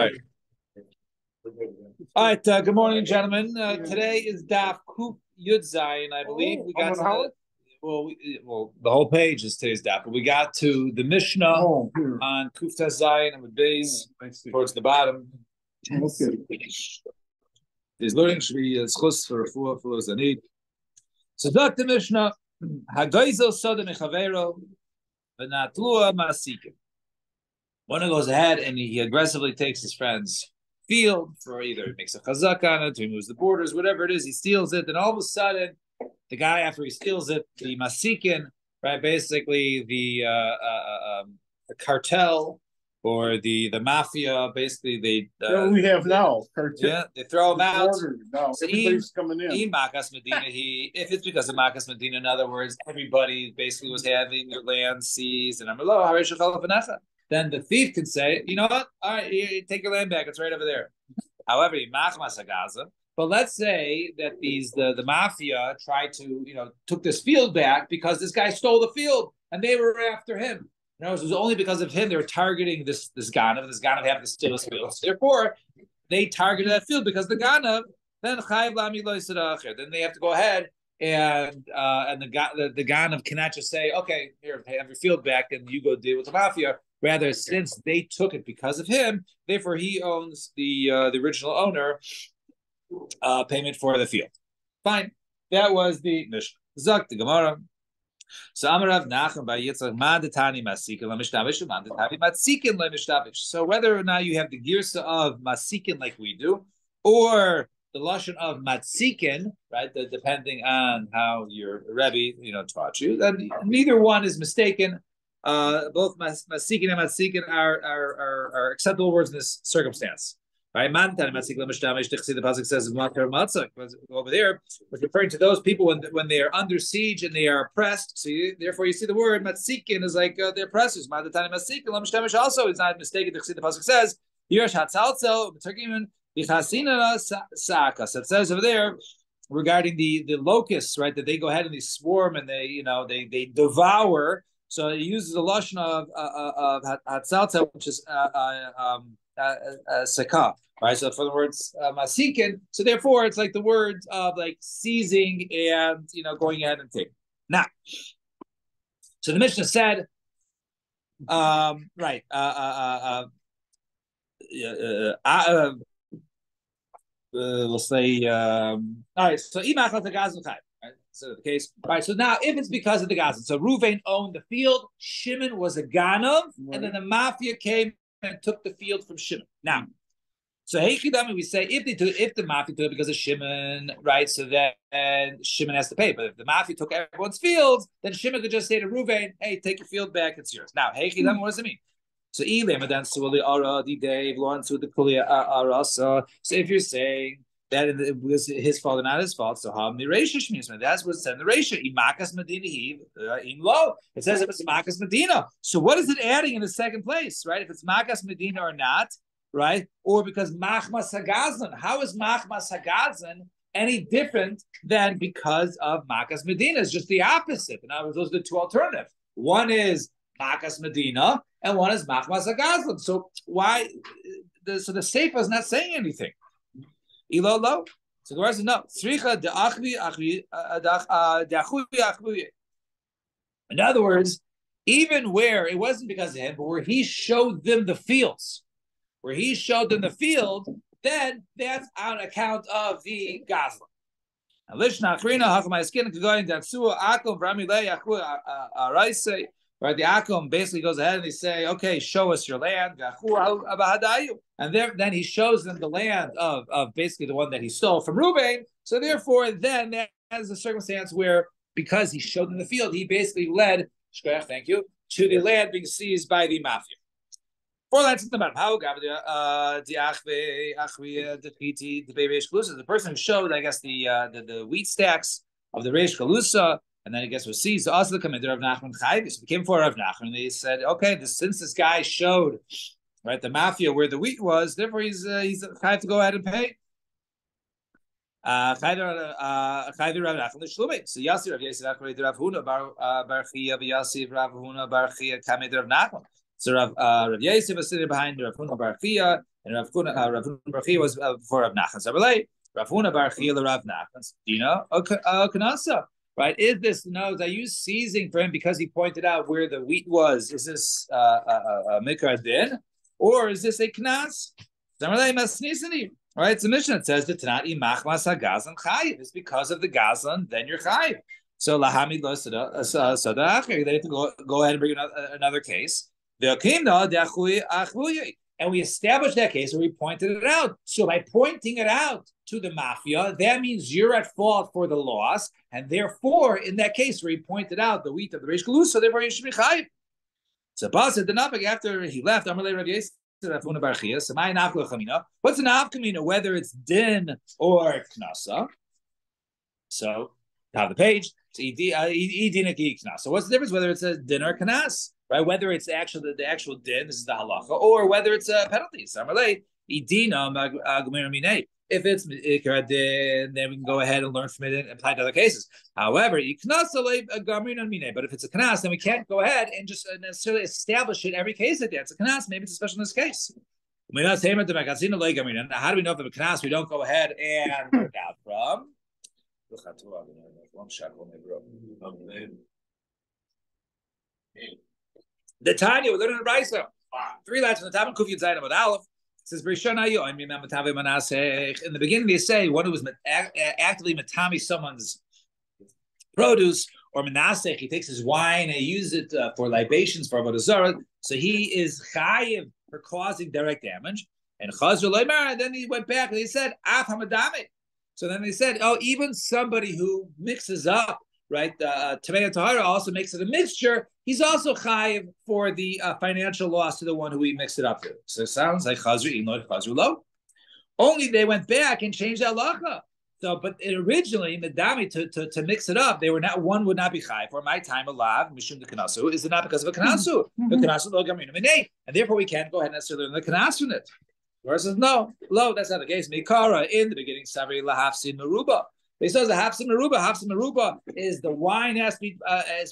All right. Good morning, gentlemen. Today is Daf Kuf Yud Zayin. I believe we got to the whole page is today's Daf, but we got to the Mishnah on Kuf Tez Zayin and with Beis towards the bottom. These learning should be schus for those that need. So, Dr. Mishnah, Hagaizel Soda Mechavero V'Natlua Masikim. One goes ahead and he aggressively takes his friend's field for either he makes a chazak on it, or he moves the borders, whatever it is, he steals it. Then all of a sudden, the guy after he steals it, the masikin, right, basically the cartel or the mafia, basically they we have now cartel. Yeah, they throw him out. Now So everybody's coming in. Makas Medina, if it's because of Makas Medina, in other words, everybody basically was having their land seized, and I'm then the thief can say, you know what? All right, take your land back. It's right over there. However, but let's say that the mafia tried to, took this field back because this guy stole the field and they were after him. In other words, it was only because of him they were targeting this Ganav. This Ganav happened to steal this field. So therefore, they targeted that field because the Ganav, then they have to go ahead and the Ganav cannot just say, okay, here, have your field back and you go deal with the mafia. Rather, since they took it because of him, therefore he owns the original owner payment for the field. Fine. That was the Mishnah. Zak the Gemara. So Amarav Nachum by Yitzchak Madatani Masikin Lamishtavish Madatani Masikin Lamishtavish. So whether or not you have the girsa of Masikin like we do, or the lashon of Matsikin, right? Depending on how your Rebbe taught you, then neither one is mistaken. Both masikin and matsikin are acceptable words in this circumstance, right? The pasuk says over there, was referring to those people when they are under siege and they are oppressed. So therefore, you see the word matsikin is like the oppressors. Also is not mistaken. The pasuk says it says over there regarding the locusts, right? That they go ahead and they swarm and they devour. So it uses a lashon of hatzalta, which is sekah, right? So for the words masikin, so therefore it's like the words of like seizing and going ahead and taking. Now, so the Mishnah said, right, we'll say, all right. So imachal tagazul chayv. So the case. All right. So now, if it's because of the Gazan, so Ruvain owned the field, Shimon was a Ganav, and then the mafia came and took the field from Shimon. Now, so Heichidami, we say if the mafia took it because of Shimon, right? So then Shimon has to pay. But if the mafia took everyone's fields, then Shimon could just say to Ruvain, "Hey, take your field back; it's yours." Now, Heichidami, what does it mean? So if you're saying that it was his fault and not his fault, so that's what's said in the Reisha. Imakas Medina lo. It says if it's Makas Medina. So what is it adding in the second place, right? If it's Makas Medina or not, right? Or because Machmas Hagazan. How is Machmas Hagazan any different than because of Makas Medina? It's just the opposite. In other words, those are the two alternatives. One is Makas Medina, and one is Machmas Hagazan. So why? So the Seifa is not saying anything. Ilolo. So the rest is no. In other words, even where it wasn't because of him, but where he showed them the fields, then that's on account of the Gazlan. Right, the Akum basically goes ahead and they say, "Okay, show us your land." And then he shows them the land of basically the one that he stole from Reuben. So therefore, then that is a circumstance where because he showed them the field, he basically led, thank you, to the land being seized by the mafia. Four lines in the bottom. How the person who showed, I guess, the wheat stacks of the Reish Galusa. And then I guess was seized. Also, the commander of Nachman Chayvis became for Rav Nachman. And they said, okay, since this guy showed, right, the mafia where the wheat was, therefore he's have to go ahead and pay. So Yasir Rav Yasir Achmei Rav Huna Bar Chia Yasir Rav Huna Bar Chia Kamed Rav Nachman. So Rav Yasir was sitting behind Rav Huna Bar Chia, And Rav Huna Bar Chia was before Rav Nachman. So Rav Huna Bar Chia Rav Nachman. Dina Kanasa. Right? Is this are you seizing for him because he pointed out where the wheat was? Is this a mikra din, or is this a knas? All right, it's a mission that says that Tanati machmas hagazan chayiv. It's because of the gazan, then you're chayiv. So lahami lo sada acher. They have to go ahead and bring another case. And we established that case where we pointed it out. So by pointing it out to the mafia, that means you're at fault for the loss, and therefore, in that case where he pointed out the wheat of the Reish Galus, so therefore you should be chayiv. So Bas said the Nafik after he left, Amalei Rav Yisrael. What's an avkamina? Whether it's din or knasa. So top of the page. So what's the difference whether it's a din or knas? Right? Whether it's actually the actual din, this is the halacha, or whether it's a penalty. If it's ikar din, then we can go ahead and learn from it and apply to other cases. However, but if it's a knas, then we can't go ahead and just necessarily establish it every case like that. It's a knas, maybe it's a special in this case. How do we know if it's a knas? We don't go ahead and work out from. The Tanya, we're learning the Brisa. 3 lines from the top of Kuf Yud Zayin Amud Aleph. It says, in the beginning, they say one who was actively matami someone's produce, or menasech, he takes his wine and he uses it for libations, for avodah zarah, so he is chayiv for causing direct damage. And then he went back and he said, af hamadame. So then they said, oh, even somebody who mixes up, right, Tamei Tahara also makes it a mixture. He's also chayiv for the financial loss to the one who he mixed it up to. So it sounds like chazru inod chazru lo. Only they went back and changed that halacha. So, but originally, medami to mix it up, they were not. One would not be chayiv for my time alav mishum the kanasu. Is it not because of a kanasu? The kanasu lo gamrinu minei, and therefore we can't go ahead and necessarily learn the kanasu in it. Versus no, that's not the case. Mikara in the beginning, savri lahafsin meruba. They says a hafsin meruba is the wine has to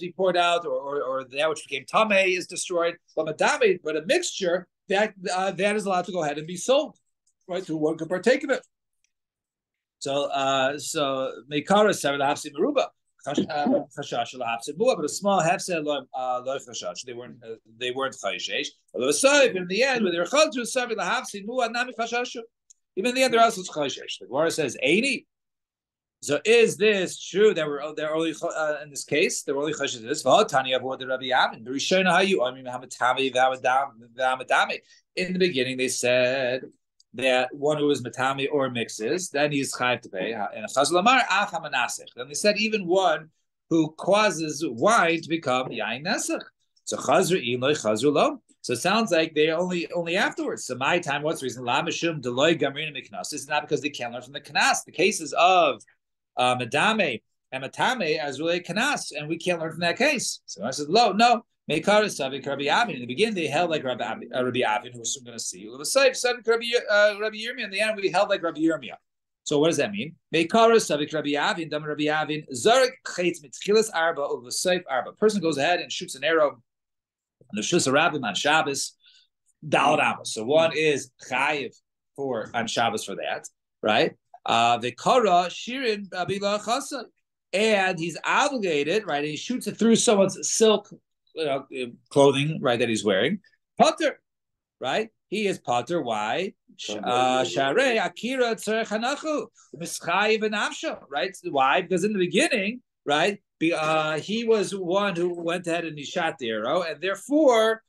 be poured out, or that which became tamei is destroyed. But a mixture that is allowed to go ahead and be sold, right? To one can partake of it. So Mikara savri lahafsin meruba. Chashash lahafsin mua, but a small hafsin lo chashash. They weren't chayshesh. Although aside, in the end, when they were chadru savri lahafsin mua, nami chashashu. Even in the end, there also was chayshesh. The Gemara says 80. So is this true that they're only in this case they're only chashish this? In the beginning, they said that one who is matami or mixes, then he's chayav to pay. And then they said even one who causes wine to become yain nesach. So chazru iloi chazru lo. So it sounds like they only afterwards. So my time, what's the reason? La mishum deloy gamrin miknas. It's not because they can't learn from the knas. The cases of Madame and Matame as really kanas, and we can't learn from that case. So I said, no. Meikar Savik Rabbi Avin. In the beginning, they held like Rabbi Avin, who we're soon going to see. It was safe Savik Rabbi Yirmiyah. In the end, we held like Rabbi Yirmiyah. So what does that mean? Meikar Savik Rabbi Avin, Dam Rabbi Avin, Zarek Chetz Mitchilas Arba over Saif Arba. Person goes ahead and shoots an arrow on the Shus Rabbim on Shabbos, Dalad Amos. So one is chayiv for on Shabbos for that, right? The Kara Shirin Bila Chasa, and he's obligated, right? And he shoots it through someone's silk clothing, right? That he's wearing. Potter, right? He is Potter. Why? Sharei Akira Tzerechanachu Mischayiv Benafsho, right? Why? Because in the beginning, right? He was one who went ahead and he shot the arrow, and therefore,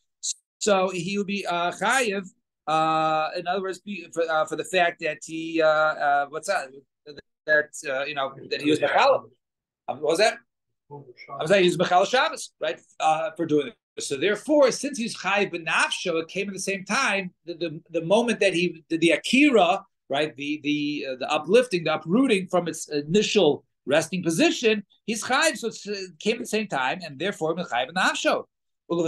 so he would be chayiv. In other words, for the fact that he what's that? That he was mechal. What was that? I was saying he's mechal Shabbos, right? For doing it. So therefore, since he's chayiv benafsho, it came at the same time. The moment that he did the akira, right? The uplifting, the uprooting from its initial resting position, he's chayiv. So it came at the same time, and therefore chayiv benafsho.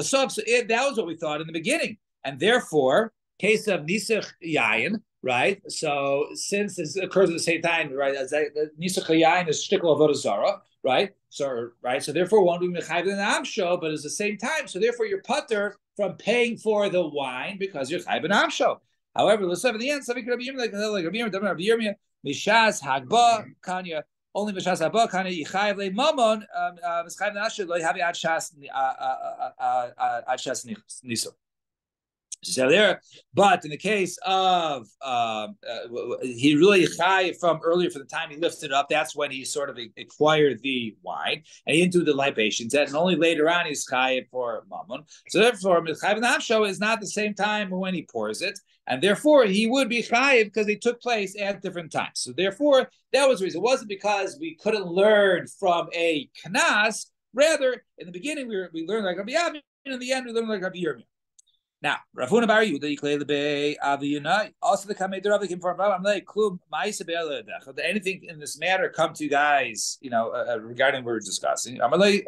So that was what we thought in the beginning, and therefore. Case of Nisach Yayin, right? So since this occurs at the same time, right? As Nisach Yayin is shtickle avodah zara, right? So therefore one will be mechayiv in the amsho, but it's the same time. So therefore you're putter from paying for the wine because you're chayiv in amsho. However, let's have the end. Something could be like Rabbi Yirmiyah, Mishas Hagba Kanya. Only Mishas Hagba Kanya Yichayev Le Mamon Mischayev Nasher Lo Yahavi Ad Shas Niso. So there, but in the case of he really high from earlier, for the time he lifted it up, that's when he sort of acquired the wine, and he didn't do the libations, and only later on he's high for mammon. So therefore, Chayiv Nafsho is not the same time when he pours it, and therefore he would be chayiv because they took place at different times. So therefore, that was the reason. It wasn't because we couldn't learn from a knas. Rather, in the beginning we learned like Rabbi Yamin, and in the end we learned like Rabbi Yirmiyah. Now, Rafuna Bar Yehuda Yiklei Lebei Aviyunai. Also, the Kamei Derav came from I'm like Klum Ma'isa Be'Eledach. Did anything in this matter come to you guys? Regarding what we're discussing. Amalei,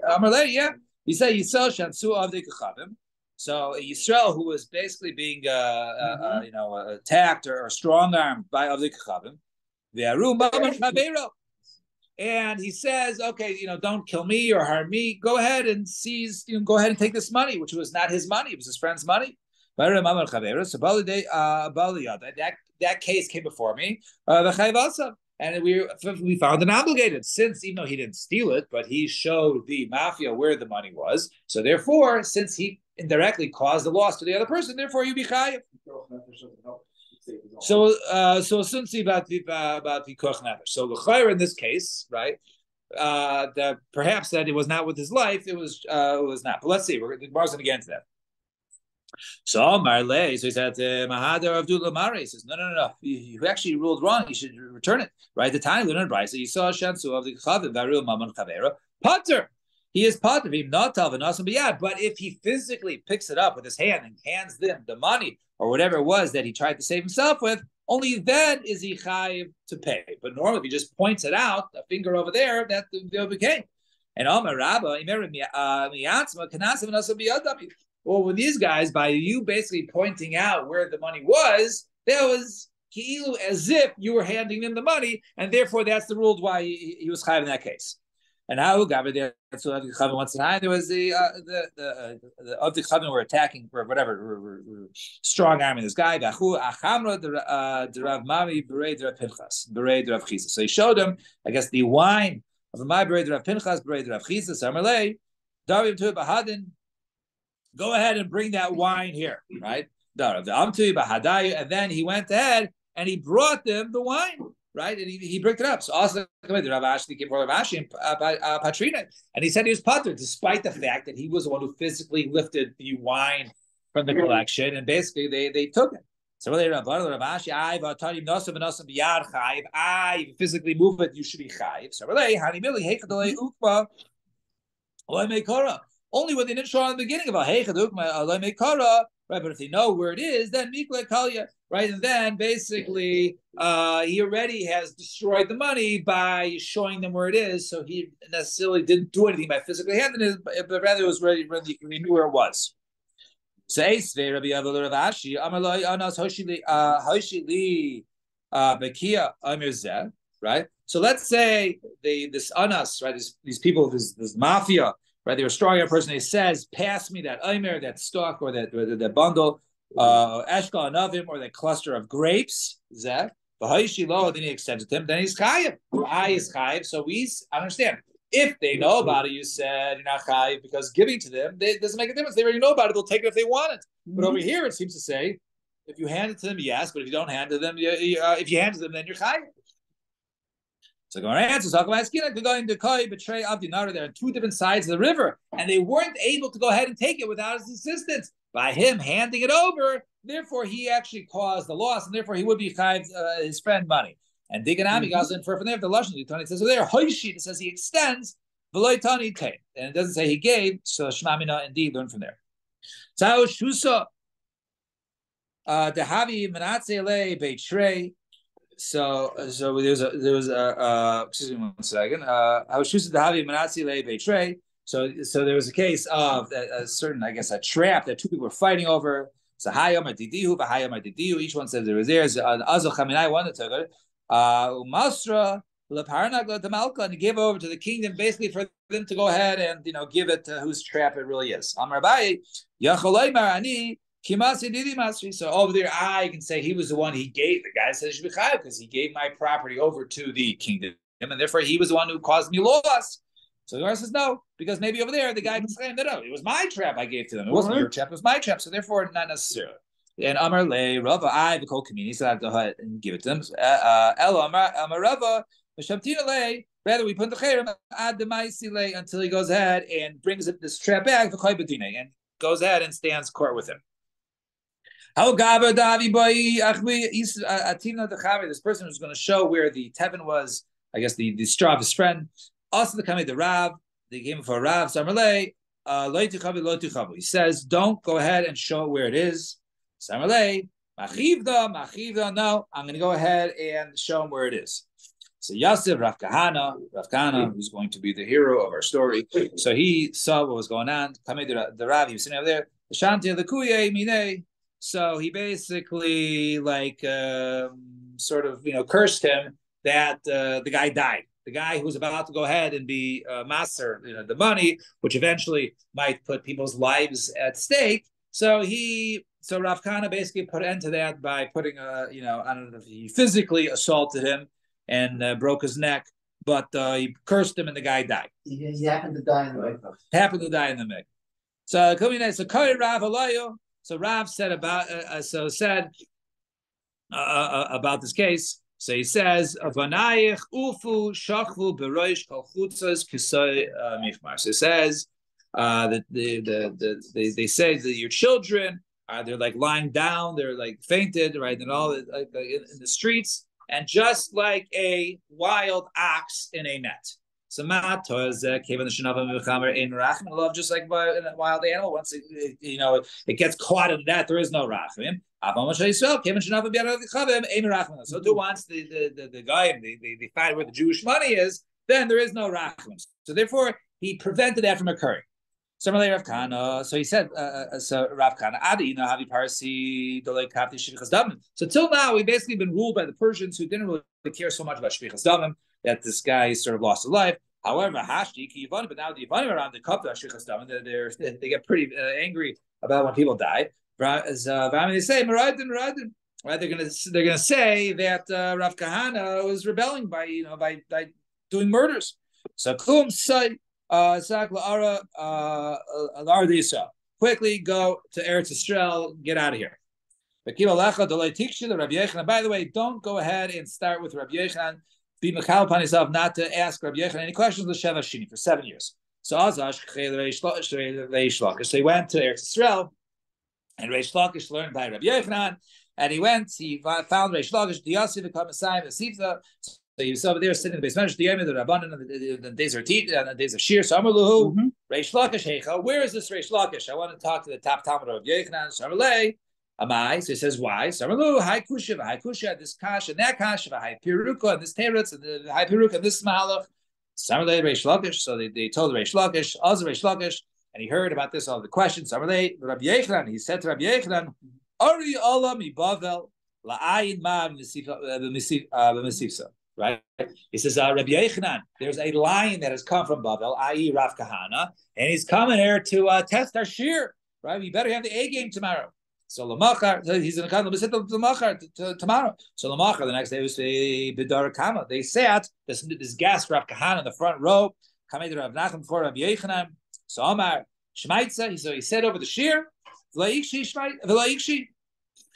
yeah. He said Yisrael Shansu Avdei Kachavim. So Yisrael, who was basically being attacked or strong armed by Avdei Kachavim, Ve'arum B'Amar Chabeiro. And he says, okay, don't kill me or harm me. Go ahead and seize, go ahead and take this money, which was not his money. It was his friend's money. So that case came before me. And we found him obligated, since even though he didn't steal it, but he showed the mafia where the money was. So therefore, since he indirectly caused the loss to the other person, therefore you be chayiv. So since about the pikuach nefesh. So l'chayr in this case, right? That perhaps that it was not with his life. It was not. But let's see. The Gemara's going to get into that. So Marley, so he said, Mahadar Abdullah Mari. He says, no. You actually ruled wrong. You should return it. Right? The time we learned Bryce, you saw Shansu of the Chavim Varil Maman Chavera Potter. He is Potter. But if he physically picks it up with his hand and hands them the money or whatever it was that he tried to save himself with, only then is he chayiv to pay. But normally, if he just points it out, a finger over there, that they'll became. And Amar Rabba, well, with these guys, by you basically pointing out where the money was, that was as if you were handing him the money, and therefore that's the rule why he was chayiv in that case. And how there once time there was the of the Chavim were attacking or whatever, were strong arming this guy. So he showed him, I guess, the wine of my Berei Rav Pinchas, Berei Rav Chisa, Samarlei, Darim to Bahadin. Go ahead and bring that wine here, right? And then he went ahead and he brought them the wine. Right, and he bricked it up. So also, the Rav Ashi came for Rav Ashi and Patrina, and he said he was patur, despite the fact that he was the one who physically lifted the wine from the collection, and basically they took it. So really, Rav Ashi, if you physically move it, you should be chayiv. So really, only when they didn't show on the beginning about heichad ukma, right? But if they know where it is, then mikle kalya, right? And then basically he already has destroyed the money by showing them where it is. So he necessarily didn't do anything by physically handing it, but rather it was ready. He knew where it was. So Eisvei Rabbi Avil Rav Ashi Amalai Anas Hoshili Bekia Amir Zeh, right? So let's say this Anas, right? These people, this mafia. Right, they were strong in a person. He says, "Pass me that omer, that stalk, or that bundle, eshkal anavim, or that cluster of grapes." Zeh, then he extends it to him. Then he's chayiv. Is chayiv. So we understand. If they know about it, you said you're not chayiv because giving to them doesn't make a difference. They already know about it. They'll take it if they want it. Mm-hmm. But over here, it seems to say, if you hand it to them, yes. But if you don't hand it to them, if you hand it to them, then you're chayiv. So Gemara answers, betray Abdinara. There are two different sides of the river, and they weren't able to go ahead and take it without his assistance. By him handing it over, therefore he actually caused the loss, and therefore he would be chayiv his friend money. And Diganami also infer from there the lashon Tani says there hoishit, it says he extends v'loy tani take, and it doesn't say he gave. So Shmamina indeed learn from there. Tzao shusa dehavi menatze le beitrei. So there was a excuse me 1 second. I was choosing the Havi Manatzi Le Betray. So there was a case of a certain, I guess, a trap that two people were fighting over. So Hayom Adidihu, Vahayom Adidihu. Each one says there was theirs. Azal Chaminai one that took it. Umasra Leparnag the Malka, and he gave over to the kingdom basically for them to go ahead and give it to whose trap it really is. Amar Abaye Yacholay Marani Kimasi Didi Masri. So over there, I can say he was the one he gave. The guy says because he gave my property over to the kingdom, and therefore he was the one who caused me loss. So the Gemara says no, because maybe over there the guy can say no, it was my trap I gave to them. It wasn't your trap, it was my trap. So therefore, not necessarily. And Amar Le Rava, I the whole community, so I have to go ahead and give it to them. Ella Amar Rava, Shamtina Le. Rather, we put the chayrim ad the ma'isi le until he goes ahead and brings this trap back for bedine and goes ahead and stands court with him. How Gava Davi boy Atina the Chavi, this person who's going to show where the Tevin was, I guess the straw of his friend. Also the coming the Rav, they came for Rav Samarle, he says, don't go ahead and show where it is. Samarle, Machivda, no, I'm going to go ahead and show him where it is. So Yosef, Rav Kahana, who's going to be the hero of our story. So he saw what was going on. Coming the Rav, he was sitting over there. The Shanti the Kuye Mine. So he basically sort of cursed him that the guy died. The guy who was about to go ahead and be master, the money, which eventually might put people's lives at stake. So Rav Kana basically put an end to that by putting I don't know if he physically assaulted him and broke his neck, but he cursed him and the guy died. He happened to die in the mikvah. So Kari Rav Alayo. So Rav said about this case. So he says, "Avanayich ufu shachvu beroish kol chutzas kisay michmar." So it says that they say that your children they're like lying down, they're like fainted, right, and all in the streets, and just like a wild ox in a net. So love, just like a wild animal. Once it gets caught in that, there is no rachmim. So do once the guy they find where the Jewish money is, then there is no rachmim. So therefore, he prevented that from occurring. So Rav Kana. So he said, Rav Kana, Havi Parsi Damim. So till now, we've basically been ruled by the Persians who didn't really care so much about Shvichas Damim, that this guy sort of lost his life. However, Hashti Kivan, but now the Yivanim around the cup of Shvichas Damim, they get pretty angry about when people die. They say Meradim. Right? They're gonna say that Rav Kahana was rebelling by doing murders. So Kum say. Quickly go to Eretz Yisrael, get out of here. By the way, don't go ahead and start with Rabbi Yochanan. Be mechal upon yourself not to ask Rabbi Yochanan any questions for 7 years. So Azash so he went to Eretz Yisrael, and Reish Lakish learned by Rabbi Yochanan, and he found Reish Lakish, the Yosef, the Sifta. So he was over there sitting in the basement, the Rabbanan, the days of Tit, and the days of Shir. So Amaluhu, Reish Lakish Heicha. Where is this Reish Lakish? I want to talk to the top Talmud of Yochanan. Samalei, Amai. So he says, why? Samalu, Hai Kusha, this Kash, and that Kash, Hai Piruka, and this Teretz, and the Hai Piruka, and this Malach. Samalei, Reish Lakish. So they told Reish Lakish, also Reish Lakish, and he heard about this, all the questions. Samalei, Rabbi Yochanan, he said to Rabbi Yochanan, Ari Allah mi Bavel, La'ayin Ma B'Mesifsa. Right? He says, Rabbi Yochanan, there's a lion that has come from Bavel, i.e. Rav Kahana, and he's coming here to test our shear. Right? We better have the A game tomorrow. So Lamachar, he's going to come tomorrow. So Lamachar, the next day was Bidar Kama. They sat, this guest, Rav Kahana, in the front row, coming to Rav Nachman before Rabbi Yochanan. So Amar, Shmaitza, so he said over the shear, V'la'ikshi,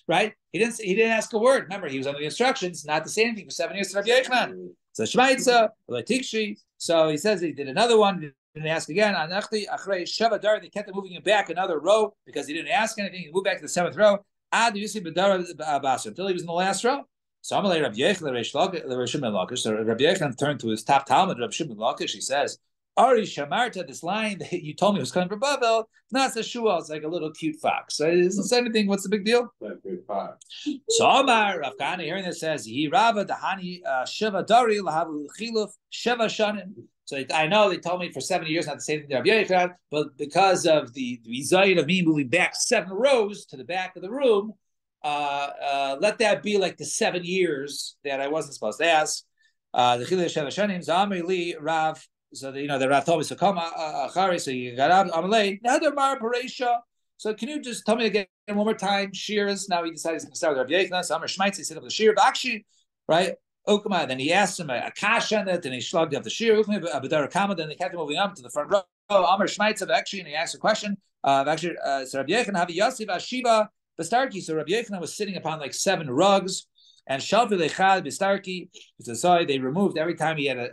right? He didn't ask a word. Remember, he was under the instructions not to say anything for 7 years to Rabbi Yochanan. So Shmaitza, V'la'ikshi. So he says he did another one, didn't ask again. They kept moving him back another row because he didn't ask anything. He moved back to the 7th row. Until he was in the last row. So Rabbi Yochanan turned to his top Talmud, Rabbi Shimon Lakish. He says, Ari Shamarta, this line that you told me was coming from Bavel, not a shua, it's like a little cute fox. So it doesn't say anything. What's the big deal? So Omar, Rav Kahana, hearing this, says, He Rava Dahani Shiva Dari Lahavu Chiluf Shiva Shanim. So I know they told me for 7 years not to say anything to Rabbi Yochanan, but because of the result of me moving back 7 rows to the back of the room, let that be like the 7 years that I wasn't supposed to ask. The Chiluf Shiva Shanim, Zamri Li Rav. So the Rav told me, so come Achari, so you got out Amalei, Nether Mar Paresha. So can you just tell me again one more time? Shears. Now he decides he's going to start with Rabbi Yechon. So Amar Shmaitz, he said of the shear, Bakshi, right? Ukma. Then he asked him a kash on it, and he shrugged up the shear. Ukma, Abadar Kama. Then they kept him moving up to the front row. Amar Shmaitz of actually, and he asked a question. Actually, so Rabbi Yechon have Yasiv Ashiva Bastarki. So Rabbi Yechon was sitting upon like 7 rugs. And Shalfi Lechad Bistarki, they removed every time he had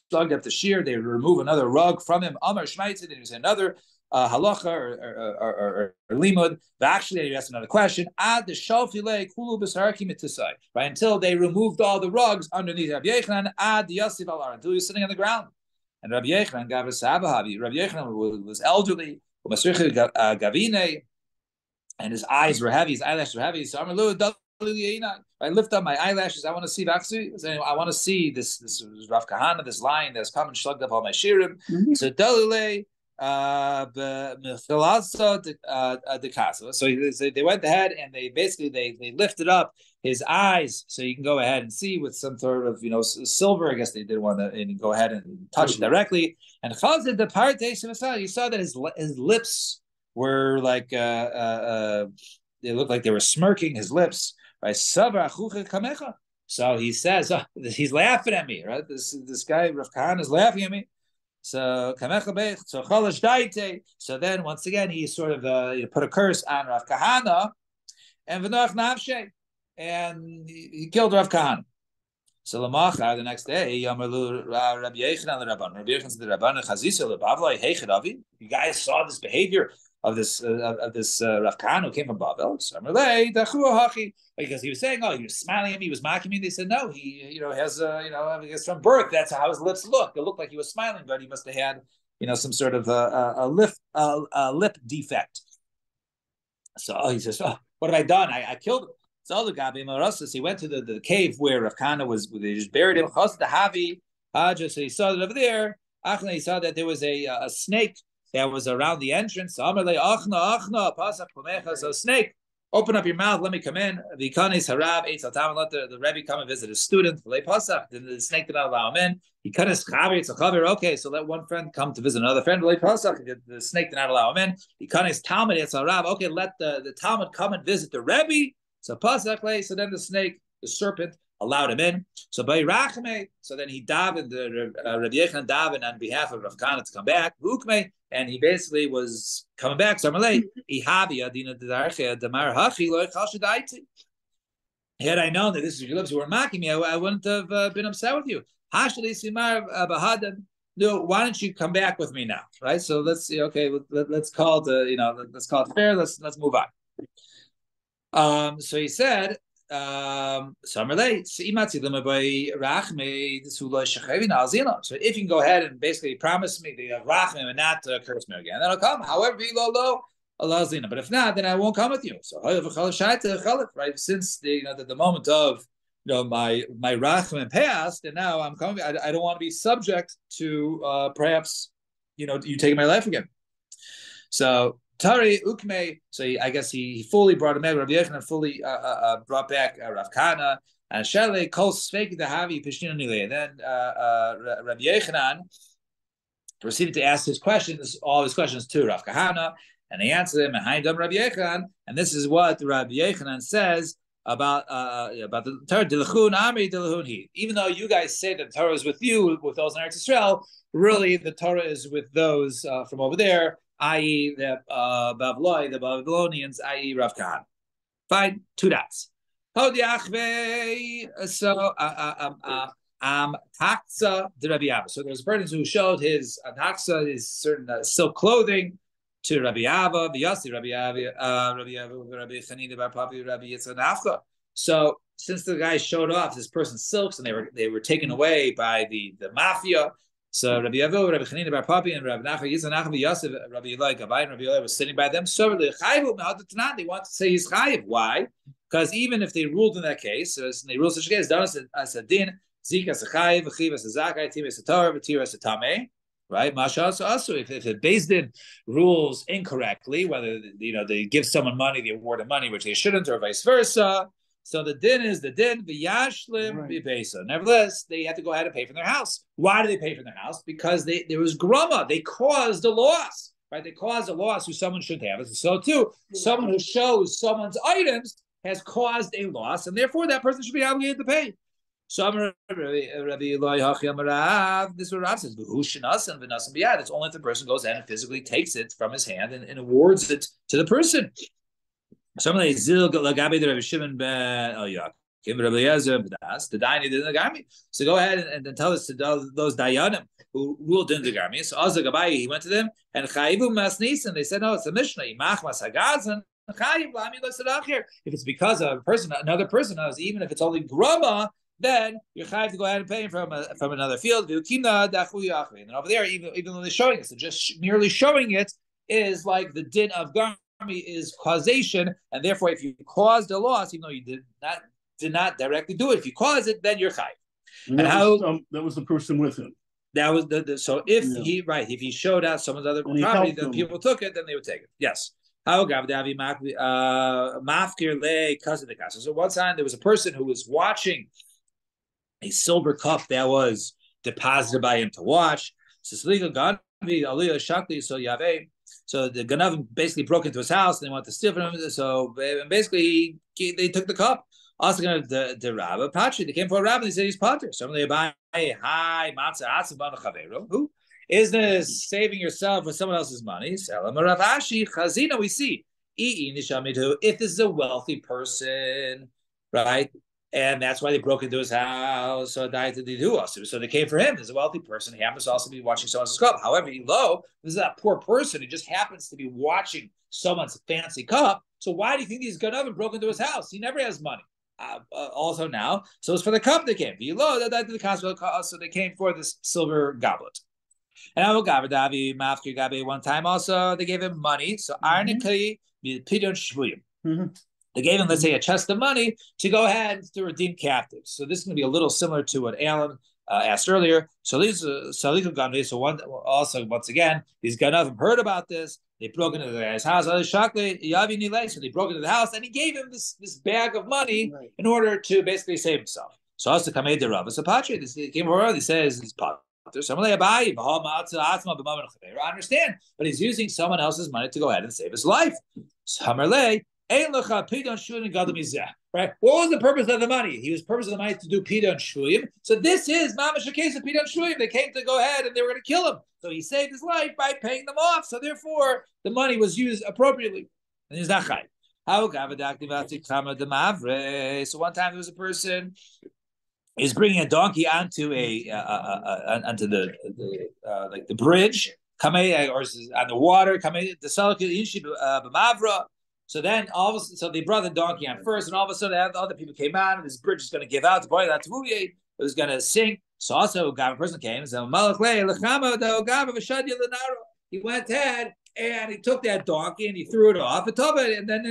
slugged up the shear, they would remove another rug from him. Amar Shmaitz, and it was another halacha or limud. But actually, he asked another question. Ad the Shalfi Le Kulu Bistarki Mitzai. Right until they removed all the rugs underneath Rabbi Yechon. Ad the Yasif Alar until he was sitting on the ground. And Rabbi Yechon gave a sabahavi. Rabbi Yechon was elderly. Gavine, and his eyes were heavy. His eyelashes were heavy. So Amar I lift up my eyelashes. I want to see Vaxi. I want to see this Rav Kahana, this lion that's come and slugged up all my shirim. So Dalile So they went ahead and they lifted up his eyes, so you can go ahead and see with some sort of silver. I guess they did want to go ahead and touch it directly. And Chazid the part you saw that his lips were like they looked like they were smirking his lips. Right? So he says, he's laughing at me, right? This guy, Rav Kahana, is laughing at me. So then once again he sort of put a curse on Rav Kahana and v'noach nafshe, and he killed Rav Kahana. So the next day, Rabbi Yechon said to the Rabban, you guys saw this behavior of this Rav Kahana who came from Bavel. Because he was saying, he was smiling at me, he was mocking me. They said, no, he has I guess from birth that's how his lips looked. It looked like he was smiling, but he must have had some sort of a lip defect. So he says, what have I done? I killed him. So the Gabi Marasas, he went to the cave where Rav Kahana was. They just buried him. So he saw that over there. He saw that there was a snake that was around the entrance. So snake, open up your mouth, let me come in. The let the Rebbe come and visit his student. The snake did not allow him in. He cut his chaver. Okay, so let one friend come to visit another friend. The snake did not allow him in. He cut his Talmud. Okay, let the Talmud come and visit the Rebbe. So then the snake, the serpent, allowed him in. So by Rachme, so then he davened, Rabbi Yechon davened on behalf of Rav Kahana to come back. Ukme, and he basically was coming back. So had I known that this is your lips who were mocking me, I wouldn't have been upset with you. No, why don't you come back with me now? Right? So let's let's call it let's call it fair. Let's move on. So he said, so if you can go ahead and basically promise me the rachme and not curse me again, then I'll come. However, but if not, then I won't come with you. So right, since the moment of my rachme passed, and now I'm coming, I don't want to be subject to perhaps you taking my life again. So Tari Ukme, so I guess he fully brought him back. Rabbi Yechon fully brought back Rav Kahana, and Shele Kol Sveik the Havi Pishtin Nile. Then Rabbi Yechon proceeded to ask all his questions to Rav Kahana, and he answered him. And Rabbi Yechon, and this is what Rabbi Yechon says about the Torah. Dilachun Amri Dilachun He. Even though you guys say that the Torah is with you, with those in Eretz Yisrael, really the Torah is with those from over there, i.e. the Babylonians, i.e. Rav Kahana. Fine, 2 dots. So taxa de Rabbi Abba. So there's a person who showed his taxa, his certain silk clothing, to Rabbi Abba, V'yasi Rabbi Abba, Rabbi Chanina Bar Papi, Rabbi Yitzchak Nafka. So since the guy showed off this person's silks and they were taken away by the mafia. So Rabbi Avil, Rabbi Chanina Bar Papi, and Rabbi Nachman Yitzchak Nachman Yosef, Rabbi Eli Gabay, and Rabbi Eli was sitting by them. So they want to say he's chayiv. Why? Because even if they ruled in that case, they ruled such a case, done as a din, zik as a chayiv, chiv as a zakai, tim as a torah, v'tir as a tameh. Right? Masha also, if the Beis Din rules incorrectly, whether they give someone money, they award them money, which they shouldn't, or vice versa. So the din is the din, v'yashlim v'beisa. Nevertheless, they had to go ahead and pay for their house. Why did they pay for their house? Because there was grama. They caused a loss. right? They cause a loss who someone should have. So too, someone who shows someone's items has caused a loss, and therefore that person should be obligated to pay. So this is what Rav says. It's only if the person goes in and physically takes it from his hand and awards it to the person. So go ahead and tell us to those Dayanim who ruled in the Garmi. So he went to them and they said, no, it's a Mishnah. If it's because of a person, another person, even if it's only grama, then you're chayav to go ahead and pay him from another field. And over there, even though they're showing it, so just merely showing it is like the din of garmi is causation, and therefore, if you caused a loss, even though you did not directly do it, if you cause it, then you're chayav. And that was the person with him. That was so if if he showed out someone's other property, then people took it, then they would take it. Yes. So one time there was a person who was watching a silver cup that was deposited by him to watch. So the Ganav basically broke into his house and they wanted to steal from him. So basically they took the cup. Also, the rabbi Patri, they came for a rabbi and they said he's Pater. So they buy who is this saving yourself with someone else's money? We see if this is a wealthy person, right? And that's why they broke into his house. So they came for him. There's a wealthy person. He happens to also be watching someone's cup. However, this is a poor person. He just happens to be watching someone's fancy cup. So why do you think he's gonna have broke into his house? He never has money. Also now, so it's for the cup they came. So they came for this silver goblet. And one time also they gave him money. So they gave him, let's say, a chest of money to go ahead to redeem captives. So this is going to be a little similar to what Alan asked earlier. So once again, these Ganav heard about this. They broke into the guy's house. So they broke into the house and he gave him this bag of money in order to basically save himself. So also Kamei de Rav. So Patri, this came around, he says he's Patri. I understand, but he's using someone else's money to go ahead and save his life. Right? What was the purpose of the money? He was purpose of the money to do pidon shuyim. So this is mamash a case of pidon shuyim. They came to go ahead and they were going to kill him. So he saved his life by paying them off. So therefore, the money was used appropriately. And he's not chayv. So one time there was a person is bringing a donkey onto onto the bridge, or on the water. So then so they brought the donkey on first, and all of a sudden other people came on, and this bridge is going to give out. It was going to sink. So also a person came. He went ahead and he took that donkey and he threw it off, and then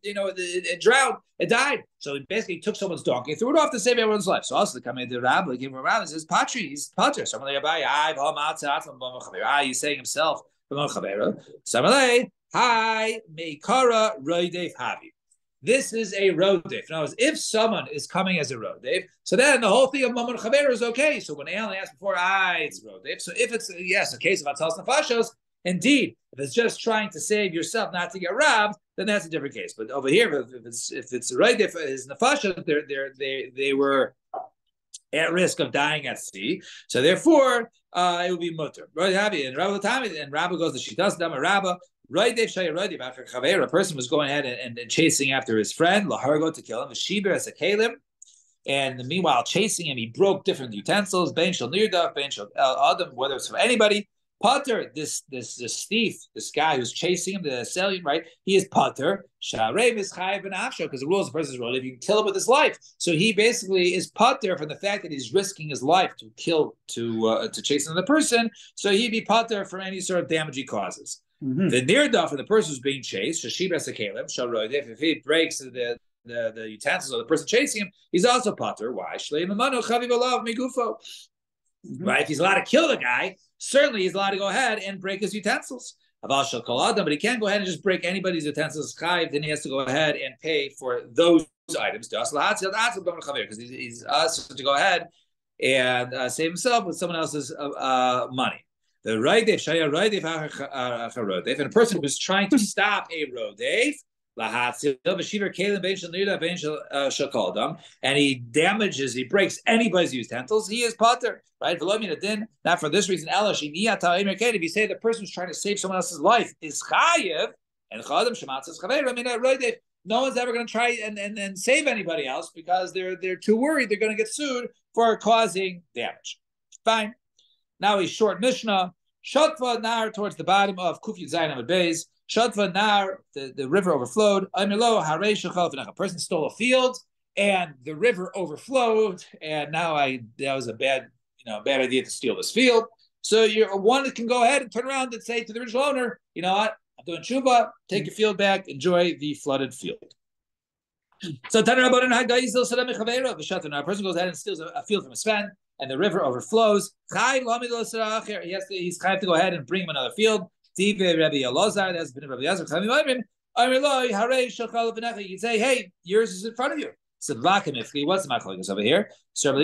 it drowned. It died. So he basically took someone's donkey and threw it off to save everyone's life. So also the rabbi came around and says, Patri, he's Pater. He's saying himself. Hi, Meikara Roidev Havi. This is a Rodef. Now, if someone is coming as a Rodef, so then the whole thing of Mammon Chaver is okay. So when Alan asked before, it's Rodef. So if it's, a case of Atzalas Nefashos, indeed, if it's just trying to save yourself not to get robbed, then that's a different case. But over here, if it's Rodef, his Nefashos, they were at risk of dying at sea. So therefore, it would be mutter. And Rabbi goes to Shitas Dama Rabba. A person was going ahead and chasing after his friend, Lahargo, to kill him. The Shibir as a Kalim. And meanwhile, chasing him, he broke different utensils, Ben Shal Nirdaf, Ben Shal Adam, whether it's from anybody. Potter, this thief, this guy who's chasing him, the Selian, right? He is Potter. Sharei Mischayev Ben Afsho, because the rules of the person's role, if you can kill him with his life. So he basically is Potter from the fact that he's risking his life to chase another person. So he'd be Potter for any sort of damage he causes. Mm-hmm. The Nirdaf, for the person who's being chased, Shashib Esakalim, Shalroidif, if he breaks the utensils of the person chasing him, he's also Potter. Why? Right? If he's allowed to kill the guy, certainly he's allowed to go ahead and break his utensils. But he can't go ahead and just break anybody's utensils. Then he has to go ahead and pay for those items. Because he's asked to go ahead and save himself with someone else's money. The Rodev, Shaya Rodev, and a person who's trying to stop a Rodev, and he damages, he breaks anybody's utensils, he is potter, right? Not for this reason. If you say the person who's trying to save someone else's life is chayiv, and no one's ever going to try and save anybody else because they're too worried they're going to get sued for causing damage. Fine. Now he's short Mishnah. Shatva Nar towards the bottom of Kufyud Zayin Amud Beis. Shatva Nar, the river overflowed. A person stole a field and the river overflowed, and now that was a bad idea to steal this field. So one can go ahead and turn around and say to the original owner, you know what, I'm doing tshuva, take your field back, enjoy the flooded field. So a person goes ahead and steals a field from his friend, and the river overflows. He's to go ahead and bring him another field. You can say, hey, yours is in front of you. So what's the machlokes over here? So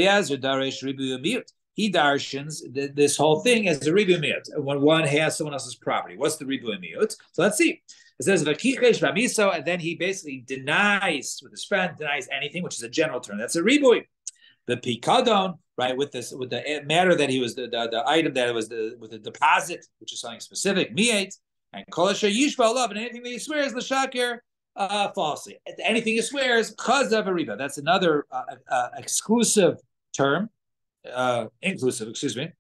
he darshans this whole thing as a ribu miyut when one has someone else's property. What's the ribu miyut? So let's see. It says v'kichesh b'miso, and then he basically denies with his friend, denies anything, which is a general term. That's a ribui. The pikadon, right, with the matter that he was the item that it was with the deposit, which is something specific, miyat, and kol asher yishba love, and anything that he swears l'shaker falsely. Anything he swears chaz of a riba. That's another exclusive term. Inclusive, excuse me,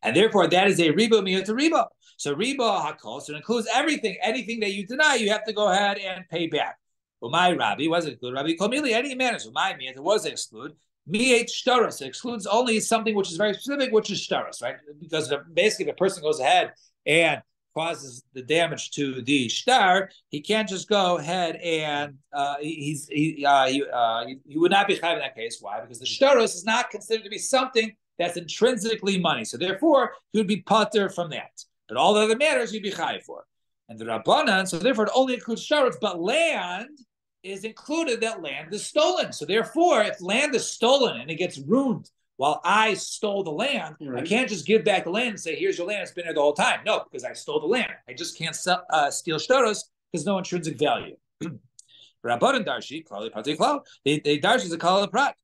and therefore that is a riba miyut riba. So riba hakol, so it includes anything that you deny, you have to go ahead and pay back. Well, my Rabbi wasn't include. Rabbi Komili, any manners. Well, my miyut, it was exclude. Miyat shtaros, it excludes only something which is very specific, which is shtaros, right? Because basically, if a person goes ahead and causes the damage to the shtar, he can't just go ahead and he would not be chayav in that case. Why? Because the shtaros is not considered to be something that's intrinsically money. So therefore, he would be pater from that. But all the other matters he'd be chayav for. And the Rabbanan, so therefore it only includes shtaros, but land is included, that land is stolen. So therefore, if land is stolen and it gets ruined while I stole the land, right, I can't just give back the land and say, here's your land, it's been there the whole time. No, because I stole the land. I just can't steal shtaros because no intrinsic value. Rabbanan darshi, klali prati klal. They darsh is a klal of prat.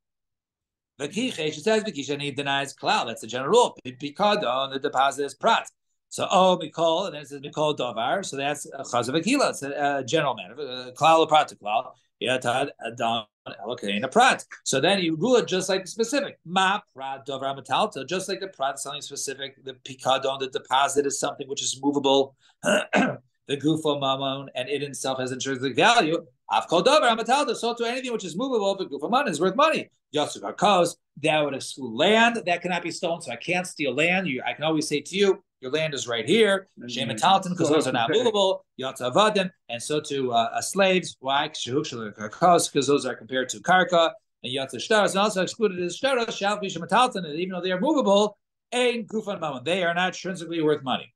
V'kichesh, it says v'kish, and he denies klal. That's the general rule. Pikadon, the deposit is prat. So mikol, and then it says mikol dovar. So that's a chaz of akila. It's a general matter. Klal of prat to klal. Yatad adam elokein prat. So then you rule it just like the specific. Ma prat dovar metalta, just like the prat something specific. The pikadon, the deposit, is something which is movable. The gufo mamon, and it itself has intrinsic value. Afkol dovar metalta. So to anything which is movable, the gufo mamon is worth money. Yasuk hakos, that would exclude land that cannot be stolen. So I can't steal land. I can always say to you, your land is right here. Shem and Talton, because those are not movable. Yatzavadim, and so to slaves. Why? Because those are compared to karka and yatzashtaras, and also excluded as shtaras. Shall be Talton, and even though they are movable, ein kufan mamon, they are not intrinsically worth money.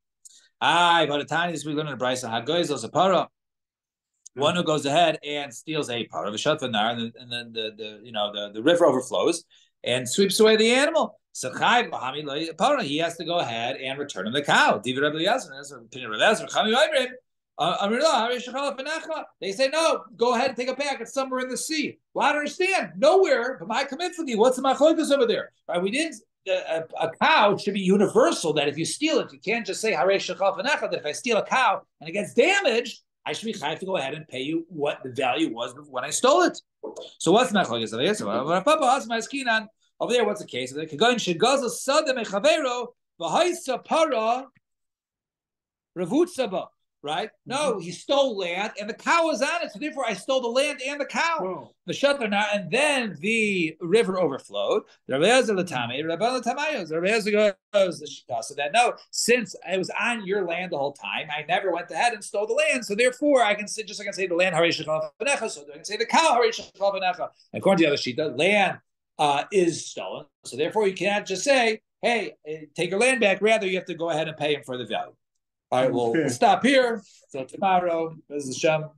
But a tiny as we learn in the Brisa, hagoyzos a para. One who goes ahead and steals a part of a shatvanar, and then the river overflows and sweeps away the animal. So he has to go ahead and return him the cow. They say, no, go ahead and take it back. It's somewhere in the sea. Well, I don't understand. Nowhere, but my commitment. What's the machlokes over there? Right? We didn't. A cow should be universal. That if you steal it, you can't just say that if I steal a cow and it gets damaged, I should be chayav to go ahead and pay you what the value was when I stole it. So what's the machlokes over there? Over there, what's the case? Right? No, he stole land and the cow was on it. So therefore, I stole the land and the cow. And then the river overflowed. So that no, since I was on your land the whole time, I never went ahead and stole the land. So therefore, I can say the land. So I can say the cow. According to the other shita, land is stolen. So therefore, you cannot just say, hey, take your land back. Rather, you have to go ahead and pay him for the value. All right, we'll stop here. So tomorrow, this is Shem.